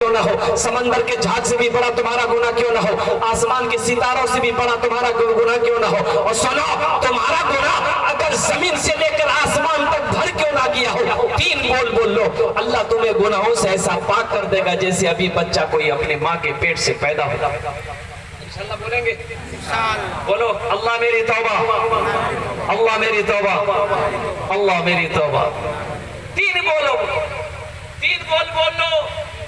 क्यों ना हो, समंदर के झाग से भी बड़ा तुम्हारा गुनाह क्यों ना हो, आसमान के सितारों से भी बड़ा तुम्हारा गुनाह क्यों ना हो। और सुनो, तुम्हारा गुनाह अगर जमीन से लेकर आसमान तक भर क्यों ना किया हो, 3 बोल लो, अल्लाह तुम्हें गुनाहों से ऐसा पाक कर देगा जैसे अभी बच्चा कोई अपने माँ के पेट से पैदा होगा। इंशाअल्लाह बोलेंगे, बोलो अल्लाह मेरी तौबा, अल्लाह मेरी तौबा, अल्लाह मेरी तौबा। 3 बोलो, 3 बोल लो।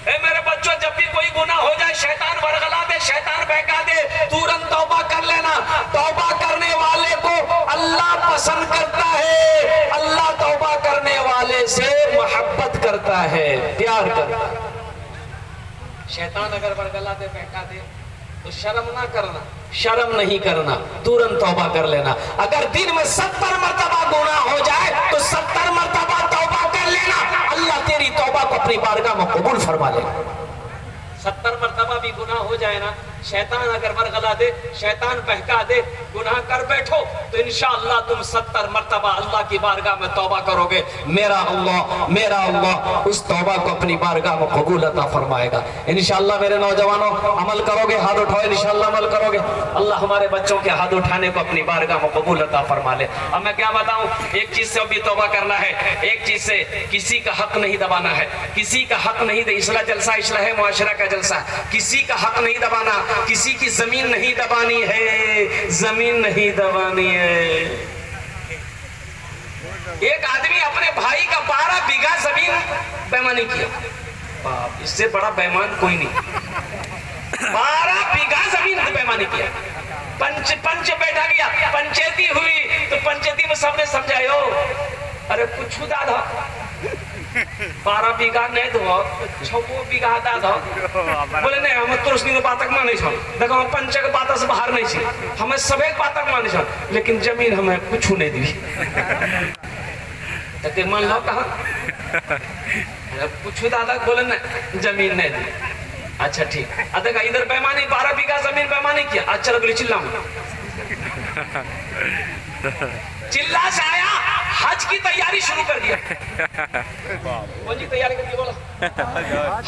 ए मेरे बच्चों, जब भी कोई गुनाह हो जाए, शैतान वरगला दे, शैतान बहका दे, तुरंत तौबा कर लेना। तौबा करने वाले को अल्लाह पसंद करता है, अल्लाह तौबा करने वाले से मोहब्बत करता है, प्यार करता है। शैतान अगर वरगला दे, बहका दे तो शर्म ना करना, शर्म नहीं करना, तुरंत तौबा कर लेना। अगर दिन में 70 मरतबा गुनाह हो जाए तो 70 मरतबा तौबा कर लेना, अल्लाह तेरी तौबा को अपनी बारगाह में कबूल फरमा लेगा। 70 मरतबा भी गुनाह हो जाए ना, शैतान अगर वरगला दे, शैतान बहका दे, गुनाह कर बैठो तो इंशाअल्लाह तुम 70 मरतबा अल्लाह की बारगाह में तौबा करोगे, मेरा अल्लाह उस तौबा को अपनी बारगाह में कबूल अता फरमाएगा। इंशाअल्लाह मेरे नौजवानों, अमल करोगे, हाथ उठाओ, इंशाअल्लाह अमल करोगे, अल्लाह हमारे बच्चों के हाथ उठाने को अपनी बारगाह में कबूल अता फरमा ले। अब मैं क्या बताऊं, एक चीज से अभी तौबा करना है, एक चीज से, किसी का हक नहीं दबाना है, किसी का हक नहीं दे, इस्लाह जलसा, इस्लाह है मुआशरा का जलसा, किसी का हक नहीं दबाना, किसी की जमीन नहीं दबानी है, जमीन नहीं दबानी है। एक आदमी अपने भाई का 12 बीघा जमीन बेईमानी किया, बाप, इससे बड़ा बेईमान कोई नहीं। 12 बीघा जमीन बेईमानी किया, पंच बैठा गया, पंचायती हुई तो पंचायती में सबने समझायो, अरे कुछ दादा 12 बीघा नहीं दो, 6 बीघा दादा बोले नहीं, हम तो उसकी बातक माने छो, देखो हम पंच के बात से बाहर नहीं छे, हमें सबे बातक माने छो, लेकिन जमीन हमें कुछ नहीं दी। तो मान लो कहा कुछ दादा बोले नहीं, जमीन नहीं दी। अच्छा ठीक, देखा इधर बेईमानी, 12 बीघा जमीन बेईमानी किया। अच्छा लगली चिल्ला चिल्ला से आया, हज की तैयारी शुरू कर दिया। कौन सी तैयारी कर दी बोला?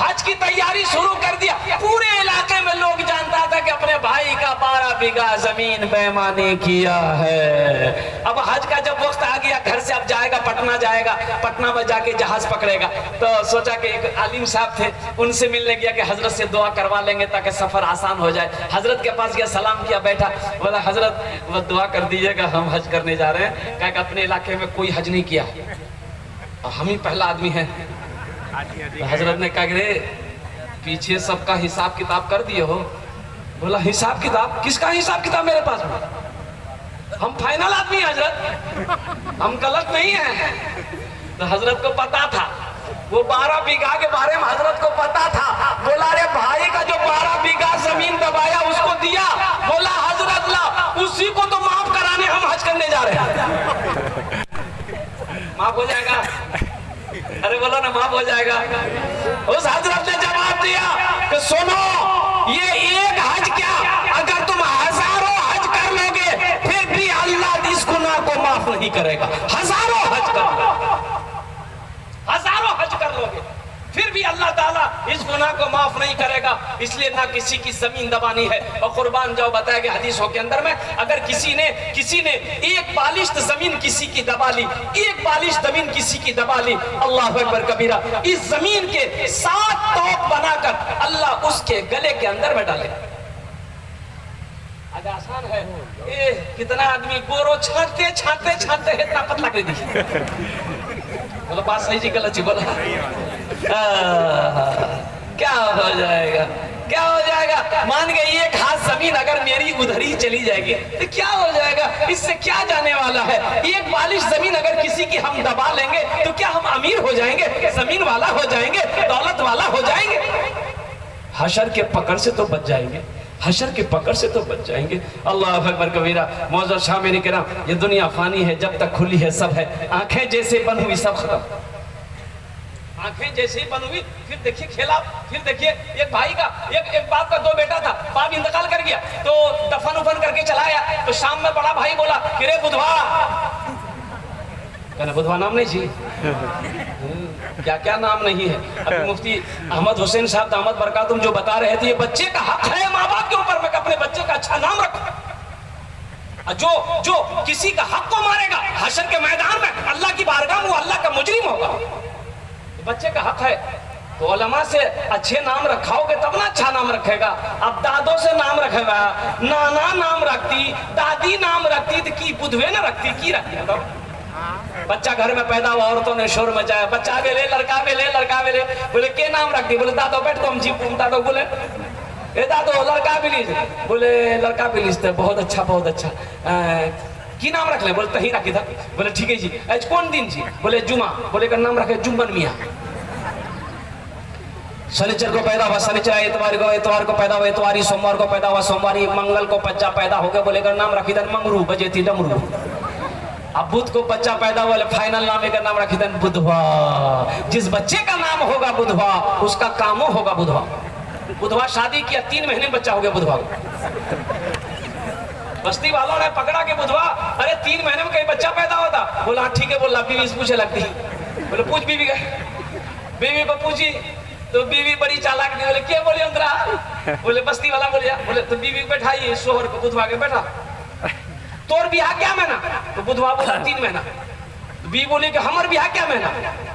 हज की तैयारी शुरू कर दिया। पूरे इलाके में लोग जानता था कि अपने भाई का 12 बीघा जमीन बेईमानी किया है। अब हज का जब वक्त आ गया, घर से अब जाएगा, पटना जाएगा, पटना में जाके जहाज पकड़ेगा, तो सोचा कि एक आलिम साहब थे, उनसे मिलने गया कि हजरत से दुआ करवा लेंगे ताकि सफर आसान हो जाए। हजरत के पास गया, सलाम किया, बैठा, बोला हजरत वो दुआ कर दीजिएगा, हम हज करने जा रहे हैं। क्या अपने इलाके में कोई हज नहीं किया, हम ही पहला आदमी है। तो हजरत ने कहा रे पीछे सबका हिसाब किताब कर दिए हो। बोला हिसाब किताब? किसका हिसाब किताब मेरे पास में? हम फाइनल आदमी है हजरत, हम गलत नहीं है। तो हजरत को पता था, वो 12 बीघा के बारे में हजरत को पता था। बोला रे भाई का जो 12 बीघा जमीन दबाया उसको दिया। बोला हजरत ला, उसी को तो माफ कराने हम हज करने जा रहे हैं। माफ हो जाएगा? अरे बोलो ना, माफ हो जाएगा। उस हजरत ने जवाब दिया कि सुनो, ये एक हज क्या, अगर तुम हजारों हज कर लोगे फिर भी अल्लाह इस गुनाह को माफ नहीं करेगा। हजारों हज कर लोगे, हजारों हज कर लोगे फिर भी अल्लाह ताला इस गुनाह को माफ नहीं करेगा। इसलिए ना किसी की जमीन दबानी है। और कुर्बान जाओ, बताया गया हदीसों के अंदर में, अगर किसी ने एक बालिश्त जमीन किसी की दबा ली, एक बालिश्त जमीन किसी की दबा ली, अल्लाह अकबर कबीरा, इस जमीन के 7 तोप बनाकर अल्लाह उसके गले के अंदर में डाले। आज आसान है, कितना आदमी गोरो छांटते छांटते छांटते इतना पतला कर दी। बोलो बात सही जी गलत जी बोला? क्या हो जाएगा, क्या हो जाएगा? मान गए एक हाथ जमीन अगर मेरी उधर ही चली जाएगी तो क्या हो जाएगा? इससे क्या जाने वाला है? एक बालिश जमीन अगर किसी की हम दबा लेंगे तो क्या हम अमीर हो जाएंगे, जमीन वाला हो जाएंगे, दौलत वाला हो जाएंगे? हशर के पकड़ से तो बच जाएंगे, हशर के पकड़ से तो बच जाएंगे। अल्लाह अकबर कबीरा। मौजूद शामिल किराम, ये दुनिया फानी है, जब तक खुली है सब है। आंखें जैसे बंद हुई सब खत्म, आंखें जैसे ही बंद हुई फिर देखिए खेला, फिर देखिए एक भाई का एक बाप का 2 बेटा था, बाप इंतकाल कर गया तो दफन उफन करके चला गया। तो शाम में बड़ा भाई बोला कि रे बुधवा, कहना बुधवा नाम नहीं जी क्या क्या नाम नहीं है। अभी मुफ्ती अहमद हुसैन साहब दामद बरकातुम जो बता रहे थे, ये बच्चे का हक है माँ बाप के ऊपर में कि अपने बच्चे का अच्छा नाम रखो। जो किसी का हक को मारेगा हशर के मैदान में अल्लाह की बारगाह में वो अल्लाह का मुजरिम होगा। बच्चे का हक है तो उलमा से अच्छे नाम रखाओगे तब ना अच्छा नाम रखेगा। अब दादों से नाम रखेगा, नाना नाम रखती, दादी नाम रखती तो की बुधवे न रखती, की रखती मतलब। बच्चा घर में पैदा हुआ, औरतों ने शोर मचाया, बच्चा बेले लड़का बेले लड़का बेले, बोले के नाम रखती, बोले दादो बैठ तो हम जी दादो बोले ए दादो लड़का बिलीज, बोले लड़का बिलीज तो बहुत अच्छा बहुत अच्छा। की नाम रख ले, बोले तही रखी था, बोले ठीक है जी। आज कौन दिन जी, बोले जुमा, बोले का नाम रखे जुम्मन मियाँ। शनिचर को पैदा हुआ शनिचर, एतवार को पैदा हुआ एतवारी, सोमवार को पैदा हुआ सोमवारी, मंगल को बच्चा पैदा हो गया, बोले का नाम रखी था मंगरू बजे थी डमरू। अब बुध को बच्चा पैदा हुआ, फाइनल नाम का नाम रखी था बुधवा। जिस बच्चे का नाम होगा बुधवा उसका कामो होगा बुधवा। बुधवा शादी किया 3 महीने में बच्चा हो गया बुधवा। बस्ती वालों ने पकड़ा के बुधवा, अरे 3 महीने में कहीं बच्चा पैदा होता, बोला ठीक है, बोला बीवी से पूछे लगती, बोले पूछ बीवी का, बीवी को पूछी तो बीवी बड़ी चालाक थी, बोले क्या बोले अंतरा, बोले बस्ती वाला बोले, बोले तो बीवी को बैठाई शोहर को बुधवा के बैठा, तोर बिहार क्या महीना, तो बुधवा बोला 3 महीना। तो बीवी बोली कि हमार बिहार क्या महीना,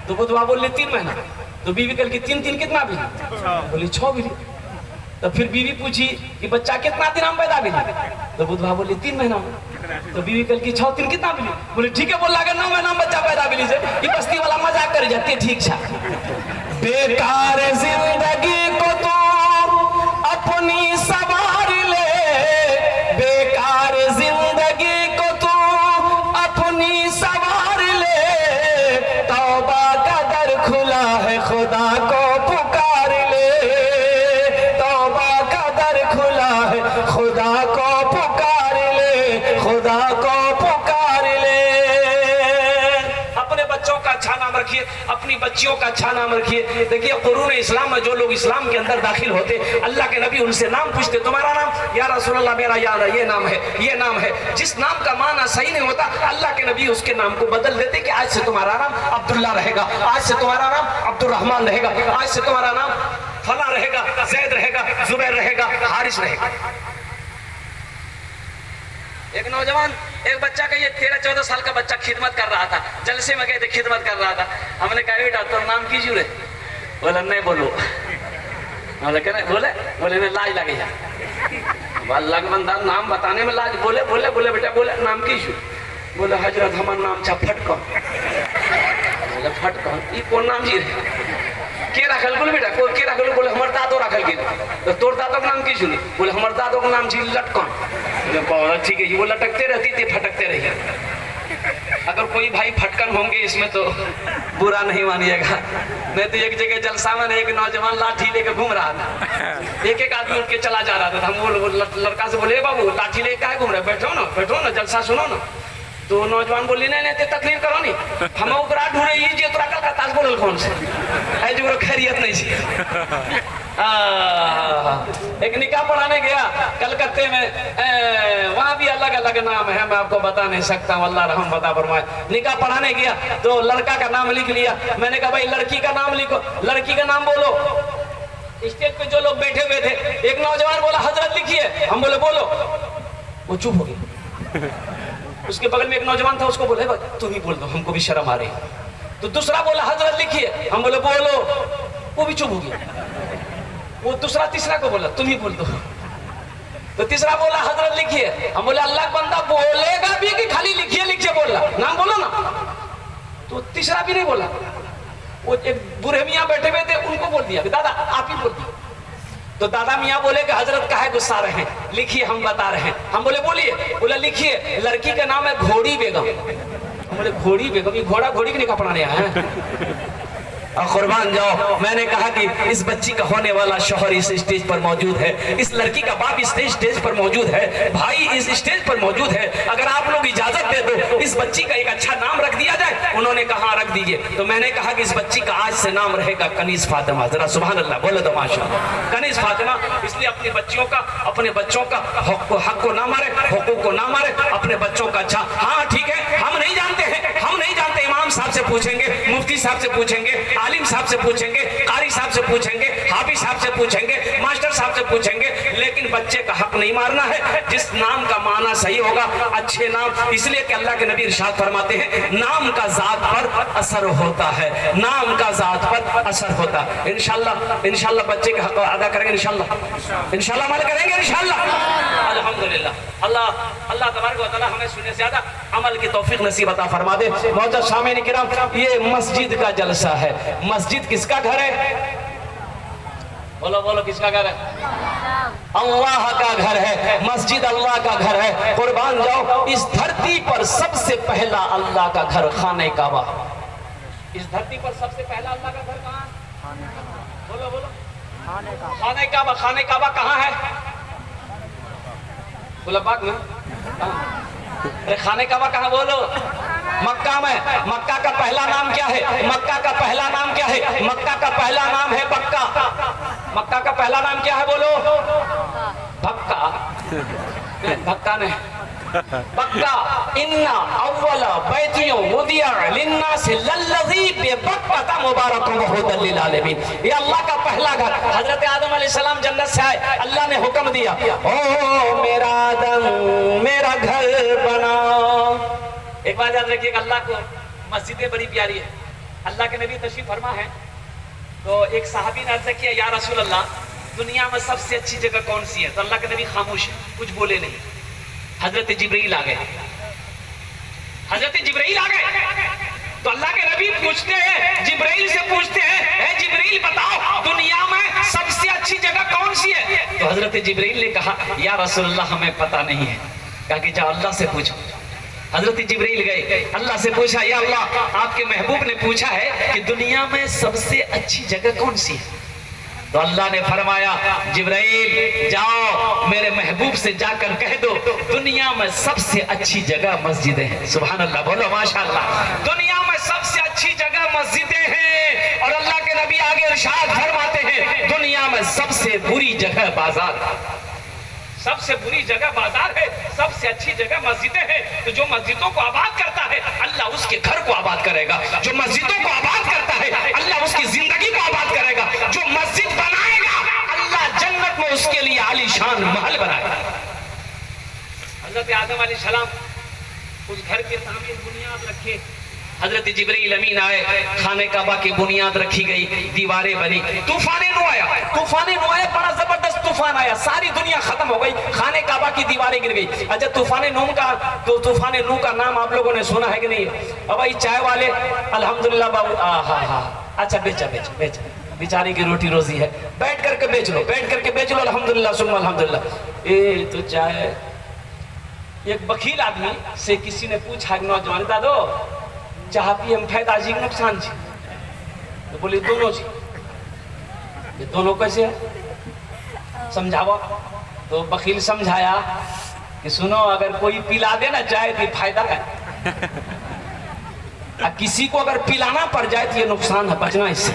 तो बुधवा बोले 3 महीना। तो बीवी कल की 3 कितना भी, बोली 6 भी। तो फिर बीवी पूछी कि बच्चा कितना दिन हम पैदा भी, तो बुधवा बोली 3 महीना। तो बीवी कल की 6 दिन कितना भी, बोले ठीक है, बोला 9 महीना बच्चा पैदा भी से, ये बस्ती वाला मजाक कर जाती है, ठीक है। बेकार जिंदगी को तू अपनी सवार ले, बेकार जिंदगी को तू अपनी सवार ले, तौबा का दर खुला है खुदा को पुकार ले, तौबा का दर खुला है खुदा को पुकार ले, खुदा को पुकार ले। अपने बच्चों का अच्छा नाम रखिए, अपनी बच्चियों का अच्छा नाम रखिए। देखिए कुरून इस्लाम में जो लोग इस्लाम के अंदर दाखिल होते, अल्लाह के नबी उनसे नाम पूछते, तुम्हारा नाम, या रसूल अल्लाह मेरा यार ये नाम है, ये नाम है। जिस नाम का माना सही नहीं होता अल्लाह के नबी उसके नाम को बदल देते कि आज से तुम्हारा नाम अब्दुल्ला रहेगा, आज से तुम्हारा नाम अब्दुर्रहमान रहेगा, आज से तुम्हारा नाम फला रहेगा, जैद रहेगा, जुबैर रहेगा, हारिस रहेगा। एक नौजवान, एक बच्चा का, ये 13-14 साल का बच्चा खिदमत कर रहा था, जलसे में गए थे खिदमत कर रहा था। हमने कहा बेटा तो नाम कीजिए रे, बोला नहीं बोलो, बोले बोले नहीं लाज लगे अल्लाह के बंदा नाम बताने में लाज, बोले बोले बोले बेटा बोले नाम कीजिए, बोले हजरत हमारा नाम छा फटकन, बोले फटकन ये कौन नाम जी के रखल, बोले बेटा को के रखल, बोले हमारे दादो रखल के, तो तोर दादो का नाम की सुनी, बोले हमारे दादो का नाम जी लटकन। ठीक है जी, वो लटकते रहती थी फटकते रहिए। अगर कोई भाई फटकन होंगे इसमें तो बुरा नहीं मानिएगा। नहीं तो एक जगह जलसा में एक नौजवान लाठी लेके घूम रहा था, एक आदमी उठ के चला जा रहा था, हम वो लड़का से बोले बाबू लाठी लेके क्या घूम रहे, बैठो ना जलसा सुनो ना। तो नौजवान बोली नहीं तकलीफ करो नहीं, हम ओकरा ढूंढे ही जे तोरा कलकत्ता से बोलल कौन से है जो खैरियत नहीं थी। एक निकाह पढ़ाने गया कलकत्ते में, वहाँ भी अलग अलग नाम है, मैं आपको बता नहीं सकता हूँ, अल्लाह रहम बता फरमाए। निकाह पढ़ाने गया तो लड़का का नाम लिख लिया, मैंने कहा भाई लड़की का नाम लिखो, लड़की का नाम बोलो। स्टेज पे जो लोग बैठे हुए थे, एक नौजवान बोला हजरत लिखिए, हम बोले बोलो, वो चुप हो गया। उसके बगल में एक नौजवान था, उसको बोले तुम ही बोल दो, हमको भी शर्म आ रही। तो दूसरा बोला हजरत लिखिए, हम बोले बोलो, वो भी चुप हो गया। वो दूसरा तीसरा को बोला तुम ही बोल दो, तो तीसरा बोला हजरत लिखिए, हम बोले अल्लाह बंदा बोलेगा भी कि खाली लिखिए लिखिए बोला, नाम बोलो ना। तो तीसरा भी नहीं बोला। वो एक बूढ़े मियाँ बैठे हुए थे, उनको बोल दिया दादा आप ही बोल दिए। तो दादा मियाँ बोले कि हजरत काहे गुस्सा रहे हैं, लिखिए हम बता रहे हैं। हम बोले बोलिए, बोला लिखिए, लड़की का नाम है घोड़ी बेगम। हम बोले घोड़ी बेगम, ये घोड़ा घोड़ी के निकाह पढ़ाने आया है। और कुर्बान जाओ, मैंने कहा कि इस बच्ची का होने वाला शौहर इस स्टेज पर मौजूद है, इस लड़की का बाप इस स्टेज पर मौजूद है, भाई इस स्टेज पर मौजूद है। अगर आप लोग इजाजत दे दो इस बच्ची का एक अच्छा नाम रख दिया जाए। उन्होंने कहा रख दीजिए, तो मैंने कहा कि इस बच्ची का आज से नाम रहेगा कनीज फातिमा। जरा सुभान अल्लाह बोले तो माशाअल्लाह, कनीज फातिमा। इसलिए अपने बच्चियों का, अपने बच्चों का हक को ना मारे, हुकूक को ना मारे, अपने बच्चों का अच्छा। हाँ ठीक है, हम नहीं जानते हैं, हम नहीं जानते इमाम इमाम साहब से पूछेंगे, मुफ्ती साहब से पूछेंगे, आलिम साहब से पूछेंगे, कारी साहब से पूछेंगे, हाफिज साहब से पूछेंगे, मास्टर साहब से पूछेंगे, लेकिन बच्चे का हक नहीं मारना है। जिस नाम का माना सही होगा, अच्छे नाम, इसलिए कि अल्लाह के नबी इरशाद फरमाते हैं नाम का जात पर असर होता है, नाम का जात पर असर होता है। इंशाल्लाह इंशाल्लाह बच्चे का हक अदा करेंगे, इंशाल्लाह इंशाल्लाह अमल करेंगे, इंशाल्लाह अल्हम्दुलिल्लाह। अल्लाह तबारक व तआला हमें सुनने से ज्यादा अमल की तौफीक नसीब अता फरमा दे। मौजूद सामीन किराम, ये मस्जिद का जलसा है। मस्जिद किसका घर है? बोलो बोलो, किसका घर है? अल्लाह का घर है। मस्जिद अल्लाह का घर है। कुर्बान जाओ, इस धरती पर सबसे पहला अल्लाह का घर खाने काबा। इस धरती पर सबसे पहला अल्लाह का घर कहाँ? बोलो बोलो, खाने काबा। खाने काबा कहाँ है? गुलबाग में। अरे खाने काबा कहाँ? बोलो। मक्का में। मक्का का पहला नाम क्या है? मक्का का पहला नाम क्या है? मक्का का पहला नाम है बक्का। मक्का का पहला नाम क्या है? बोलो। भक्का। भक्का नहीं, बक्का। इन्ना अव्वला बैतियों मुदिया लिन्नास लल्लज़ी बिबक्का मुबारकun व हुदल लिल आलमीन। ये अल्लाह का पहला घर। हजरत आदम अलैहिस्सलाम जन्नत से आए, अल्लाह ने हुक्म दिया, ओ मेरा आदम मेरा घर बनाओ। एक बात याद रखिए, अल्लाह को मस्जिदें बड़ी प्यारी है। अल्लाह के नबी तशरीफ फरमा है, तो एक सहाबी ने अर्ज़ किया, या रसूल अल्लाह, दुनिया में सबसे अच्छी जगह कौन सी है? तो अल्लाह के नबी खामोश है, कुछ बोले नहीं। हजरत जिब्रील आ गए। हजरत जिब्रील आ गए तो अल्लाह के नबी पूछते हैं, जिब्रील से पूछते हैं, ए जिब्रील बताओ दुनिया में सबसे अच्छी जगह कौन सी है? तो हजरत जिब्रील ने कहा, या रसूल अल्लाह हमें पता नहीं है। कहा कि जाओ अल्लाह से पूछो। हजरत जिब्रील गए, अल्लाह से पूछा, या अल्लाह आपके महबूब ने पूछा है कि दुनिया में सबसे अच्छी जगह कौन सी है? तो अल्लाह ने फरमाया, जिब्राइल जाओ मेरे महबूब से जाकर कह दो दुनिया में सबसे अच्छी जगह मस्जिदें हैं। सुभान अल्लाह, बोलो माशाअल्लाह। दुनिया में सबसे अच्छी जगह मस्जिदें हैं। और अल्लाह के नबी आगे इरशाद फरमाते हैं, दुनिया में सबसे बुरी जगह बाजार। सबसे बुरी जगह बाजार है, सबसे अच्छी जगह मस्जिदें हैं। तो जो मस्जिदों को आबाद करता है, अल्लाह उसके घर को आबाद करेगा। जो मस्जिदों को आबाद करता है, अल्लाह उसकी जिंदगी को आबाद करेगा। जो मस्जिद बनाएगा, अल्लाह जन्नत में उसके लिए आलीशान महल बनाएगा। हजरत आदम अलैहिस्सलाम उस घर के तामीर बुनियाद रखे। हजरत जिब्रील अमीन आए, खाने काबा की बुनियाद रखी गई, दीवारें बनी। तूफान नू आया, तूफान नू आया, बड़ा जबरदस्त तूफान आया, सारी दुनिया खत्म हो गई, खाने काबा की दीवारें गिर गई। अच्छा, तूफान नू का नाम आप लोगों ने सुना है कि नहीं? अब भाई चाय वाले, अल्हम्दुलिल्लाह बाबू, अच्छा बेचा बेचा बेचा, बेचारे की रोटी रोजी है, बैठ करके बेच लो, बैठ करके बेच लो, अल्हम्दुलिल्लाह सुम्मा अल्हम्दुलिल्लाह। ये तो चाय। एक बखील आदमी से किसी ने पूछा, नौजवान, दादो चाह पी हम फायदा जी नुकसान जी? तो बोले दोनों जी। ये दोनों कैसे है? समझावा। तो बखील समझाया कि सुनो, अगर कोई पिला दे ना चाहे तो फायदा है, और किसी को अगर पिलाना पड़ जाए तो ये नुकसान है, बचना इससे।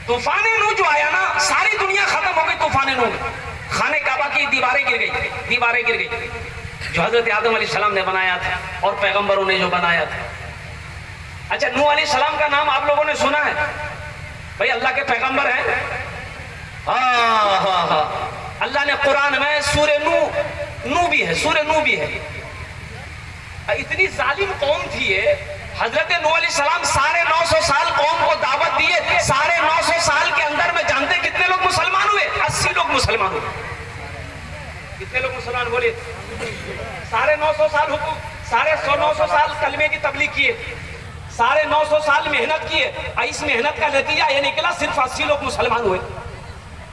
तूफान नू जो आया ना, सारी दुनिया खत्म हो गई तूफान नू। खाने काबा की दीवारें गिर गई, दीवारें गिर गई, जो हजरत आदम अलैहिस्सलाम ने बनाया था और पैगंबरों ने जो बनाया था। अच्छा, नूह अलैहिस्सलाम का नाम आप लोगों ने सुना है? भाई अल्लाह के पैगंबर हैं। अल्लाह ने कुरान में सूरे नू भी है, सूरे नू भी है। इतनी जालिम कौम थी ये, हजरत नूह अलैहिस्सलाम 950 साल कौम को दावत दिए। 950 साल के अंदर में जानते कितने लोग मुसलमान हुए? 80 लोग मुसलमान हुए। कितने लोग मुसलमान बोले? 950 साल हुकुम, 950 साल कलमे की तबलीग किए, 950 साल मेहनत किए। इस मेहनत का नतीजा ये निकला, सिर्फ 80 लोग मुसलमान हुए।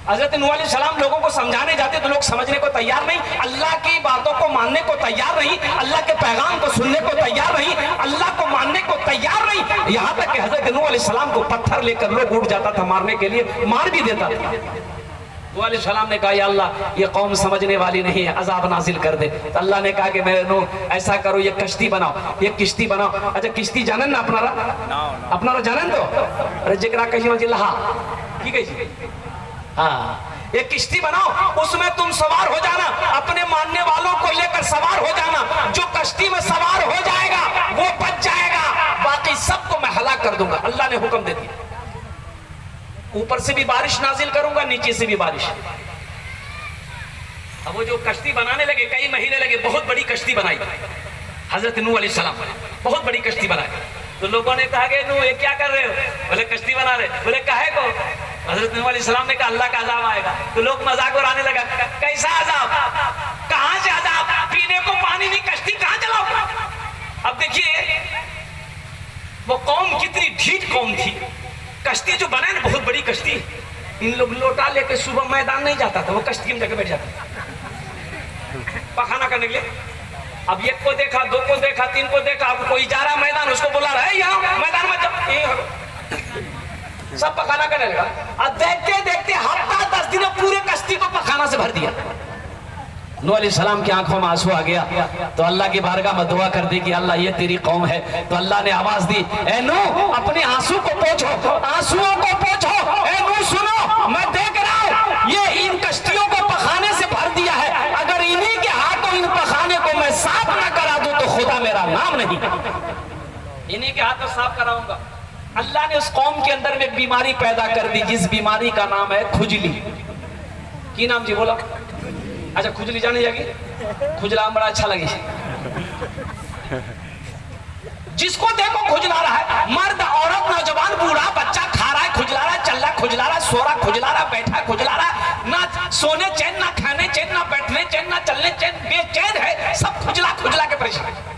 हजरत नूह अलैहिस्सलाम लोगों को समझाने जाते तो लोग समझने को तैयार नहीं, अल्लाह की बातों को मानने को तैयार नहीं, अल्लाह के पैगाम को सुनने को तैयार नहीं, अल्लाह को मानने को तैयार नहीं। यहाँ तक कि हजरत नूह अलैहिस्सलाम को पत्थर लेकर लोग उठ जाता था मारने के लिए, मार भी देता था। नूह अलैहिस्सलाम ने कहा, या अल्लाह ये कौम समझने वाली नहीं है, अजाब नाजिल कर दे। तो अल्लाह ने कहा कि मेरे नूह ऐसा करो, ये कश्ती बनाओ, ये किश्ती बनाओ। अच्छा, किश्ती जानन ना अपनारा जानन? तो अरे जिकरा कहीं जिल्हा ठीक है। हाँ, एक किश्ती बनाओ, उसमें तुम सवार हो जाना, अपने मानने वालों को लेकर सवार हो जाना। जो कश्ती में सवार हो जाएगा वो बच जाएगा, बाकी सबको मैं हलाक कर दूंगा। अल्लाह ने हुक्म दे दिया, ऊपर से भी बारिश नाजिल करूंगा, नीचे से भी बारिश। अब वो जो कश्ती बनाने लगे, कई महीने लगे, बहुत बड़ी कश्ती बनाई हजरत नूह अलैहिस्सलाम, बहुत बड़ी कश्ती बनाई। तो लोगों ने कहा कि नूह ये क्या कर रहे हो? बोले कश्ती बना रहे। बोले काहे को? हजरत नूह अलैहिस्सलाम ने कहा अल्लाह का अजाब आएगा। तो लोग मजाक उड़ाने लगा, कैसा अजाब? कहां से अजाब? पीने को पानी नहीं, कश्ती कहां चलाओ? अब देखिए वो कौम कितनी ढीठ कौम थी। कश्ती जो बनाए ना, बहुत बड़ी कश्ती, इन लोग लोटा लेके सुबह मैदान नहीं जाता था, वो कश्ती में जाके बैठ जाता पखाना करने के लिए। अब एक को देखा, दो को देखा, तीन को देखा, अब कोई जा रहा मैदान, उसको बुला रहा है यहाँ मैदान में जाओ, सब पखाना करने लगा। अब देखते देखते हफ्ता 10 दिन पूरे कश्ती को पखाना से भर दिया। नूह अलैहिस्सलाम की आंखों में आंसू आ गया, तो अल्लाह की बारगाह में दुआ कर दी कि अल्लाह ये तेरी कौम है। तो अल्लाह ने आवाज दी, ए नूह अपने आंसू को पोंछो, आंसुओं को पोंछो। ए नूह सुनो, मैं देख रहा हूं ये इन कश्तियों को पखाने से भर दिया है, अगर इन्हीं के हाथों इन पखाने को मैं साफ ना करा दूं तो खुदा मेरा नाम नहीं, इन्हीं के हाथों साफ कराऊंगा। अल्लाह ने उस कौम के अंदर में एक बीमारी पैदा कर दी, जिस बीमारी का नाम है खुजली। की नाम जी बोला? अच्छा खुजली जाने जाएगी, खुजला बड़ा अच्छा लगे। जिसको देखो खुजला रहा है, मर्द औरत नौजवान बूढ़ा बच्चा खा रहा है, खुजला रहा है, चल रहा खुजला रहा, सो रहा खुजला रहा, बैठा खुजला रहा, ना सोने चैन, ना खाने चैन, ना बैठने चैन, ना चलने चैन, बेचैन है, सब खुजला खुजला के परेशान है।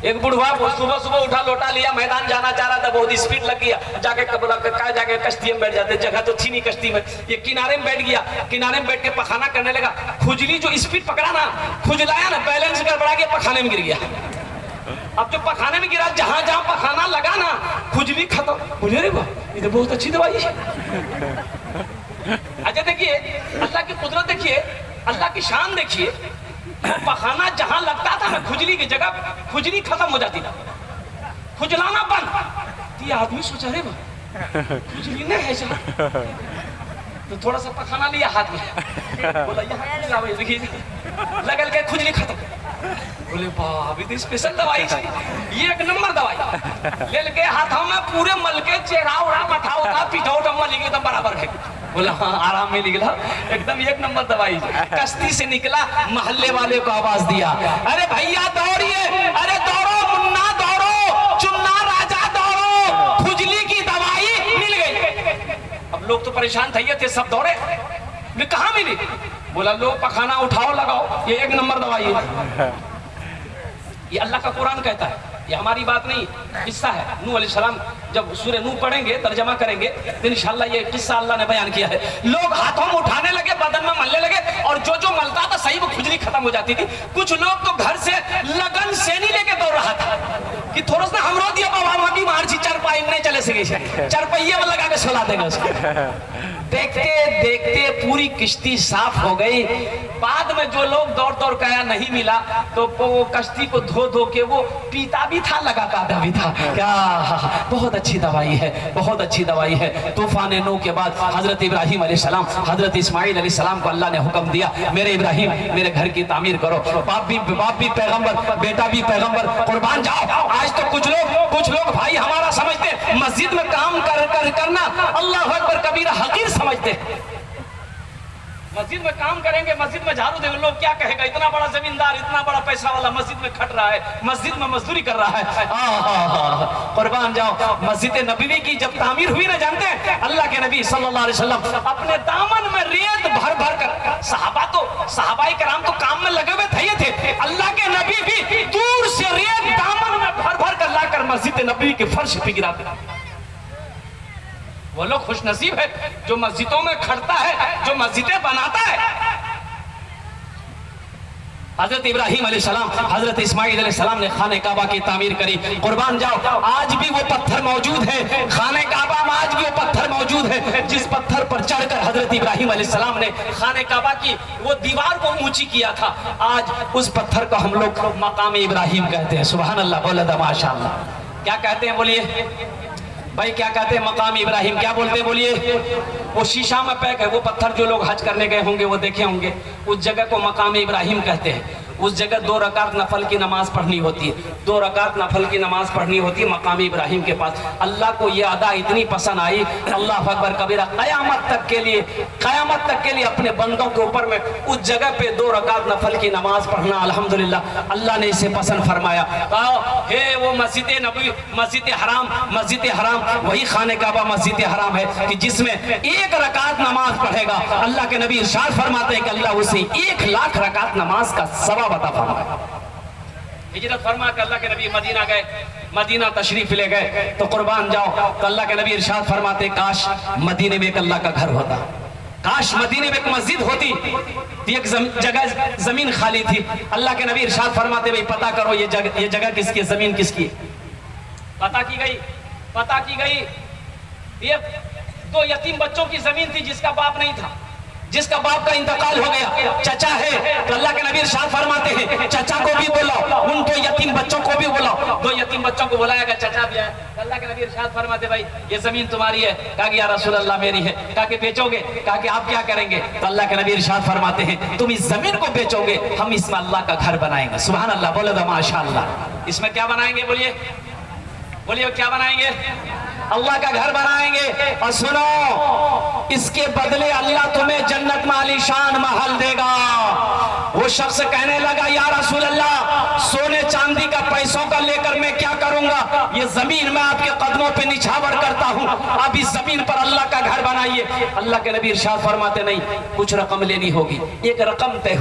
एक बुढ़वा सुबह सुबह उठा, लोटा लिया, मैदान जाना चाह रहा था, बहुत स्पीड लग गया, जाके कबूला जाके कश्ती में बैठ जाते, जगह तो थी नहीं कश्ती में, ये किनारे में बैठ गया, किनारे में बैठ के पखाना करने लगा। खुजली जो स्पीड पकड़ा ना, खुजलाया ना, बैलेंस गड़बड़ा के पखाने में गिर गया। अब जो पखाने में गिरा, जहां जहां पखाना लगा ना, खुजली खत्म। बोले अरे वाह, ये तो बहुत अच्छी दवाई है। अच्छा देखिए अल्लाह की कुदरत, देखिए अल्लाह की शान, देखिए पखाना जहां लगता था ना, खुजली की जगह खुजली खत्म हो जाती था, खुजलाना बंद। ये आदमी सोचा रे वाह खुजली नहीं है जहां, तो थोड़ा सा पखाना लिया हाथ में, बोला यहाँ देखिए लगल के खुजली खत्म। बोले वाह अभी तो स्पेशल दवाई है, ये एक नंबर दवाई। ले के हाथों में पूरे मल के चेहरा उड़ा, मथा उठा, पीठा उठा, मल के एकदम बराबर है। बोला हाँ आराम में निकला, एकदम एक नंबर दवाई। कश्ती से निकला, मोहल्ले वाले को आवाज दिया, अरे भैया दौड़िए, अरे दौड़ो मुन्ना दौड़ो, चुन्ना राजा दौड़ो, खुजली की दवाई मिल गई। अब लोग तो परेशान थे, सब दौड़े, कहाँ मिली? बोला लो पखाना उठाओ लगाओ, ये एक नंबर दवाई है। ये अल्लाह का कुरान कहता है, ये हमारी बात नहीं, किस्सा है। नूह अलैहिस्सलाम जब सूरह नूह पढ़ेंगे, तर्जमा करेंगे, तो इंशाअल्लाह ये किस्सा अल्लाह ने बयान किया है। लोग हाथों में उठाने लगे, बदन में मलने लगे, और जो जो मलता था सही वो खुजली खत्म हो जाती थी। कुछ लोग तो घर से लगन सेनी लेके दौड़ रहा था कि थोड़ा सा हमरो दिया बाबा, वहां भी मार चरपाई नहीं चले सके, चरपहिए में लगा के सुला देंगे उसको। देखते देखते पूरी किश्ती साफ हो गई। बाद में जो लोग दौड़ दौड़ गया नहीं मिला, तो वो कश्ती को धो धो के वो पीता भी था, लगाता भी था। क्या बहुत अच्छी दवाई है, बहुत अच्छी दवाई है। तूफान नूह के बाद हजरत इब्राहिम अलैहिस्सलाम, हजरत इस्माइल अलैहिस्सलाम को अल्लाह ने हुक्म दिया, मेरे इब्राहिम मेरे घर की तामीर करो। बाप भी पैगंबर, बेटा भी पैगंबर, कुर्बान जाओ। आज तो कुछ लोग भाई हमारा समझते मस्जिद में काम करना अल्लाह अकबर कबीरा हकीर समझते। मस्जिद में काम करेंगे, मस्जिद में झाड़ू देंगे, लोग क्या कहेगा, इतना बड़ा जमींदार, इतना बड़ा पैसा वाला मस्जिद में खट रहा है, मस्जिद में मजदूरी कर रहा है। कुर्बान जाओ। मस्जिद नबवी की जब तामीर हुई ना, जानते हैं अल्लाह के नबी सल्लल्लाहु अलैहि वसल्लम अपने दामन में रेत भर भर कर, सहाबाए कराम तो काम में लगे हुए थे, अल्लाह के नबी भी दूर से रेत दामन में भर भर कर लाकर मस्जिद नबवी के फर्श पे गिराते। वो लोग खुश नसीब है जो मस्जिदों में खड़ता है, जो मस्जिदें बनाता है। हजरत इब्राहिम अलैहिस्सलाम, हजरत इस्माइल अलैहिस्सलाम ने खाने काबा की तामीर करी। कुर्बान जाओ, आज भी वो पत्थर मौजूद है खाने काबा में, आज भी वो पत्थर मौजूद है जिस पत्थर पर चढ़कर हजरत इब्राहिम अलैहिस्सलाम ने खाने काबा की वो दीवार को ऊंची किया था। आज उस पत्थर को हम लोग मकाम इब्राहिम कहते हैं। सुभान अल्लाह, बोले माशाअल्लाह। क्या कहते हैं बोलिए? भाई क्या कहते हैं मकाम इब्राहिम, क्या बोलते हैं बोलिए? वो शीशा में पैक है, वो पत्थर जो लोग हज करने गए होंगे वो देखे होंगे, उस जगह को मकाम इब्राहिम कहते हैं। उस जगह 2 रकात नफल की नमाज पढ़नी होती है, 2 रकात नफल की नमाज पढ़नी होती है मकाम इब्राहिम के पास। अल्लाह को ये अदा इतनी पसंद आई, अल्लाह अकबर कबीरा, क़यामत तक के लिए अपने बंदों के ऊपर में उस जगह पे 2 रकात नफल की नमाज पढ़ना, अल्हम्दुलिल्लाह अल्लाह ने इसे पसंद फरमाया। हे वो मस्जिद नबी, मस्जिद हराम वही खाने काबा मस्जिद हराम है कि जिसमें 1 रकात नमाज पढ़ेगा, अल्लाह के नबी इरशाद फरमाते हैं कि अल्लाह उसे 1 लाख रकात नमाज का सवाब अता फरमाएगा। हिजरत फरमा के अल्लाह के नबी मदीना गए, मदीना तशरीफ ले गए तो कुर्बान जाओ, तो अल्लाह के नबी इरशाद फरमाते काश मदीने में एक अल्लाह का घर होता, काश मदीने में एक मस्जिद होती। एक जगह जमीन खाली थी, अल्लाह के नबी इरशाद फरमाते भाई पता करो ये जगह किसकी है, जमीन किसकी है। पता की गई ये 2 यतीम बच्चों की जमीन थी जिसका बाप नहीं था, जिसका बाप का इंतकाल हो गया, चचा है, तो अल्लाह के नबी इरशाद फरमाते हैं चचा को भी बुलाओ, उन 2 यतीम बच्चों को भी बुलाओ। 2 यतीम बच्चों को बुलाया गया, चचा भी आया, तो अल्लाह के नबी इरशाद फरमाते भाई ये जमीन तुम्हारी है। कहा कि या रसूल अल्लाह मेरी है। कहा कि बेचोगे? कहा कि आप क्या करेंगे? तो अल्लाह के नबी इरशाद फरमाते हैं तुम इस जमीन को बेचोगे, हम इसमें अल्लाह का घर बनाएंगे। सुभान अल्लाह, बोले तो माशाअल्लाह। इसमें क्या बनाएंगे बोलिए क्या बनाएंगे? अल्लाह का घर बनाएंगे। और सुनो, इसके बदले अल्लाह तुम्हें जन्नत में आलीशान महल देगा। वो शख्स कहने लगा या रसूल अल्लाह सोने चांदी का पैसों का लेकर मैं क्या करूंगा, ये जमीन में आपके कदमों पे निछावर करता हूं, अब इस जमीन पर अल्लाह का घर बनाइए। अल्लाह के नबी इरशाद फरमाते नहीं, कुछ रकम लेनी होगी। एक रकम तय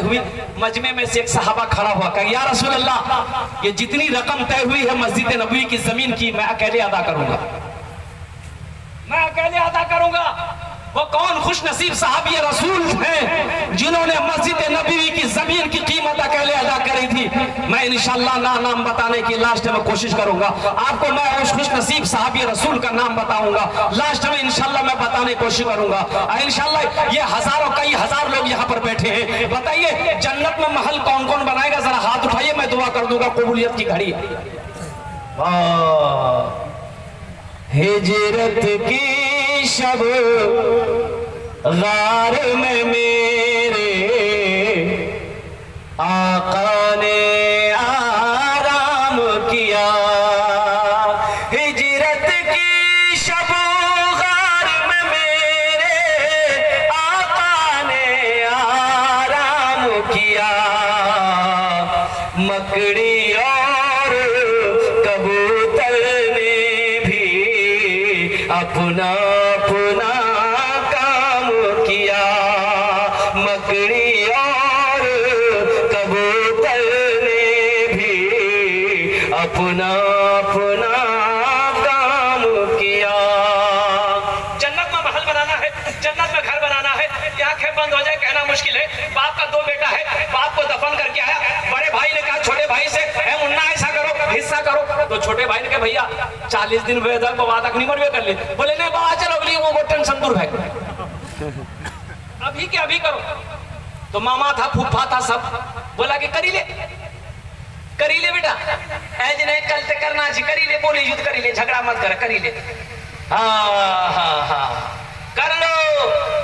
हुई, मजमे में से एक सहाबा खड़ा हुआ, कहा या रसूल अल्लाह ये जितनी रकम तय हुई है मस्जिद नबवी की जमीन की मैं अकेले अदा करूंगा। वो कौन खुश नसीब साहबी रसूल हैं जिन्होंने मस्जिद नबवी की जमीन की कीमत अकेले अदा करी थी। मैं इंशाअल्लाह नाम बताने की लास्ट में कोशिश करूंगा, आपको मैं उस खुश नसीब साहबी रसूल का नाम बताऊंगा, लास्ट में इंशाअल्लाह मैं बताने की कोशिश करूंगा। इंशाअल्लाह ये कई हजार लोग यहाँ पर बैठे हैं, बताइए जन्नत में महल कौन कौन बनाएगा? जरा हाथ उठाइए, मैं दुआ कर दूंगा, कबूलियत की घड़ी। हिजरत की शब गार में मेरे आका ने आराम किया। हिजरत की शब गार में मेरे आका ने आराम किया। मकड़ी और कबूतर ने भी अपना अपना काम किया। मकड़ी और कबूतर ने भी अपना अपना काम किया। जन्नत में महल बनाना है, जन्नत में घर बनाना है, आंखें बंद हो जाए कहना मुश्किल है। बाप का 2 बेटा है, बाप को दफन करके आया, बड़े भाई ने कहा छोटे भाई से मुन्ना ऐसा करो, हिस्सा करो। तो छोटे भाई ने कहा भैया 40 दिन बाबा तक नहीं मरवे कर ले। बोले नहीं बाबा चलो अगली वो टेंशन दूर है, अभी के अभी करो। तो मामा था, फूफा था, सब बोला कि करी ले बेटा, ऐज नहीं कल से करना जी, करी ले, बोली युद्ध करी ले, झगड़ा मत कर, करी ले। हाँ कर लो।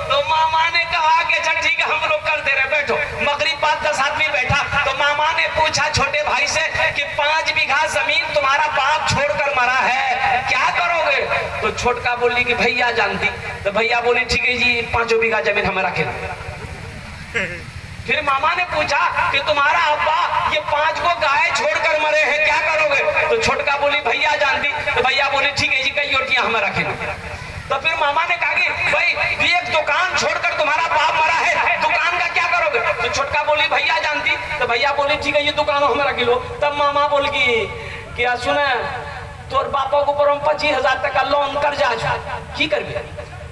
तो मामा ने कहा कि अच्छा ठीक है हम लोग कर दे रहे, बैठो। मगरिब बाद 10 आदमी बैठा, तो मामा ने पूछा छोटे भाई से कि 5 बीघा जमीन तुम्हारा बाप छोड़कर मरा है, क्या करोगे? तो छोटका बोली कि भैया जानती। तो भैया बोले ठीक है जी 5 बीघा जमीन हमें रखे। फिर मामा ने पूछा कि तुम्हारा अब्बा ये 5 को गाय छोड़कर मरे हैं, क्या करोगे? तो छोटका बोली भैया जानती। तो भैया बोले ठीक है जी कई रोटियां हमें रखे। तो फिर मामा ने कहा कि भाई एक दुकान छोड़कर तुम्हारा बाप मरा है, दुकान का क्या करोगे? तो छोटका बोली भैया जानती। तो भैया बोली ठीक है ये दुकान हमारा किलो। तब मामा बोल की क्या सुने तोर बापा को पर 25,000 टका लोन कर जा की कर।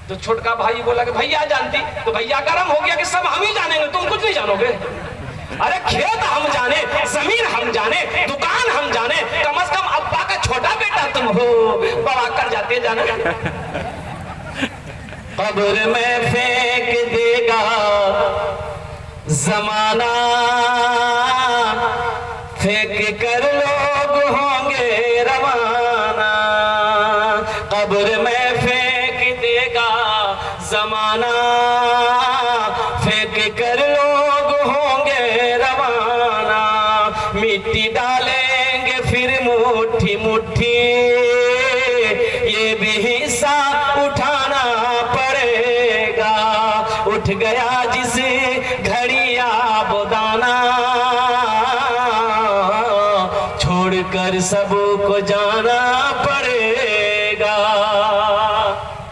तो छोटका भाई बोला कि भैया जानती। तो भैया गरम हो गया कि सब हम ही जानेंगे, तुम कुछ नहीं जानोगे। अरे खेत हम जाने, जमीन हम जाने, दुकान हम जाने, कम से कम अब्बा का छोटा बेटा तुम हो, बड़ा कर जाते जाने। कब्र में फेंक देगा जमाना, फेंक कर लोग होंगे रवाना। मुट्ठी मुट्ठी ये भी हिस्सा उठाना पड़ेगा। उठ गया जिस घड़िया बुदाना, छोड़कर सबको जाना पड़ेगा।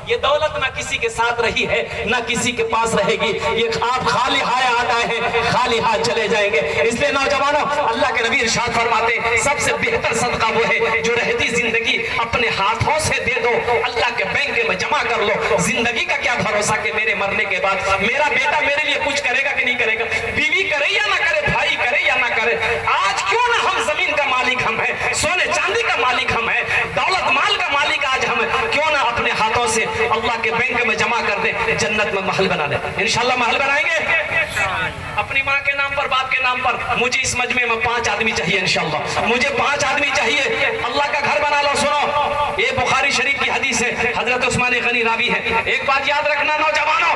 ये दौलत ना किसी के साथ रही है, ना किसी के पास रहेगी। ये आप खाली हाथ आए हैं, खाली हाथ चले जाएंगे। इसलिए नौजवानों, अल्लाह के नबी इरशाद फरमाते सबसे बेहतर सदका वो है जो रहती जिंदगी अपने हाथों से दे दो, अल्लाह के बैंक में जमा कर लो। जिंदगी का क्या भरोसा कि मेरे मरने के बाद मेरा बेटा मेरे लिए कुछ करेगा कि नहीं करेगा, बीवी करे या ना करे, भाई करे या ना करे। आज क्यों ना हम जमीन का मालिक हम है, सोने चांदी का मालिक हम है, दौलत माल का मालिक आज हम है, क्यों ना अपने हाथों से अल्लाह के बैंक में जमा कर दे, जन्नत में महल बना दे। इंशाल्लाह महल बनाएंगे अपनी माँ के नाम पर, बाप के नाम पर। मुझे इस मजमे में 5 आदमी चाहिए इंशाल्लाह, मुझे 5 आदमी चाहिए। अल्लाह का घर बना लो। सुनो, ये बुखारी शरीफ की हदीस है, हजरत उस्मान गनी रावी है। एक बात याद रखना नौजवानों,